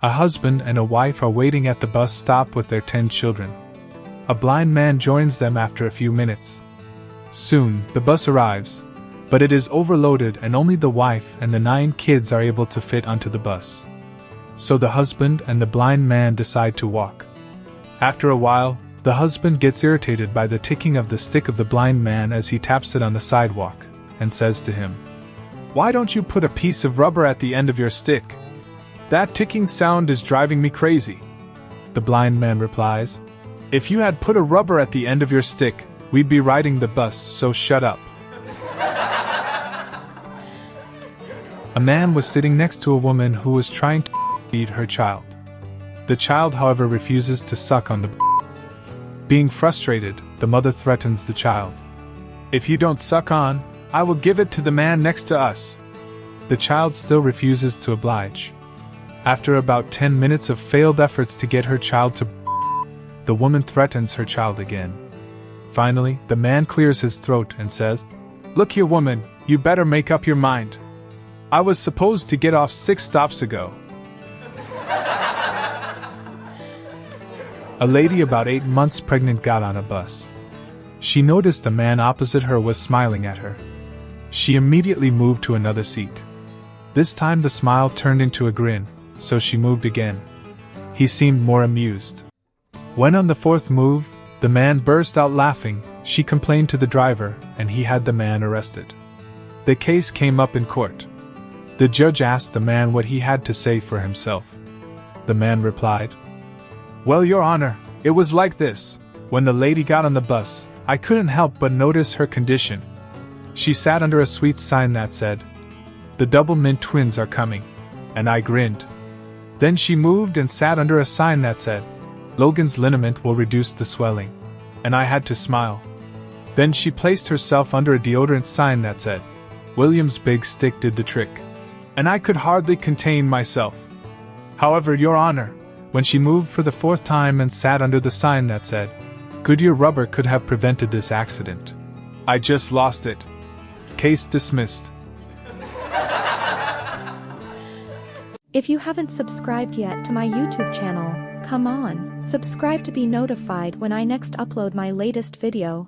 A husband and a wife are waiting at the bus stop with their 10 children. A blind man joins them after a few minutes. Soon, the bus arrives, but it is overloaded and only the wife and the 9 kids are able to fit onto the bus. So the husband and the blind man decide to walk. After a while, the husband gets irritated by the ticking of the stick of the blind man as he taps it on the sidewalk, and says to him, "Why don't you put a piece of rubber at the end of your stick? That ticking sound is driving me crazy." The blind man replies, "If you had put a rubber at the end of your stick, we'd be riding the bus, so shut up." A man was sitting next to a woman who was trying to feed her child. The child, however, refuses to suck on the Being frustrated, the mother threatens the child. "If you don't suck on, I will give it to the man next to us." The child still refuses to oblige. After about 10 minutes of failed efforts to get her child to the woman threatens her child again. Finally, the man clears his throat and says, "Look here, woman, you better make up your mind. I was supposed to get off 6 stops ago." A lady about 8 months pregnant got on a bus. She noticed the man opposite her was smiling at her. She immediately moved to another seat. This time the smile turned into a grin, so she moved again. He seemed more amused. When on the 4th move, the man burst out laughing. She complained to the driver, and he had the man arrested. The case came up in court. The judge asked the man what he had to say for himself. The man replied, "Well, Your Honor, it was like this. When the lady got on the bus, I couldn't help but notice her condition. She sat under a sweet sign that said, 'The Double Mint Twins are coming,' and I grinned. Then she moved and sat under a sign that said, 'Logan's liniment will reduce the swelling,' and I had to smile. Then she placed herself under a deodorant sign that said, 'William's big stick did the trick,' and I could hardly contain myself. However, Your Honor, when she moved for the 4th time and sat under the sign that said, 'Goodyear rubber could have prevented this accident,' I just lost it. Case dismissed." If you haven't subscribed yet to my YouTube channel, come on, subscribe to be notified when I next upload my latest video.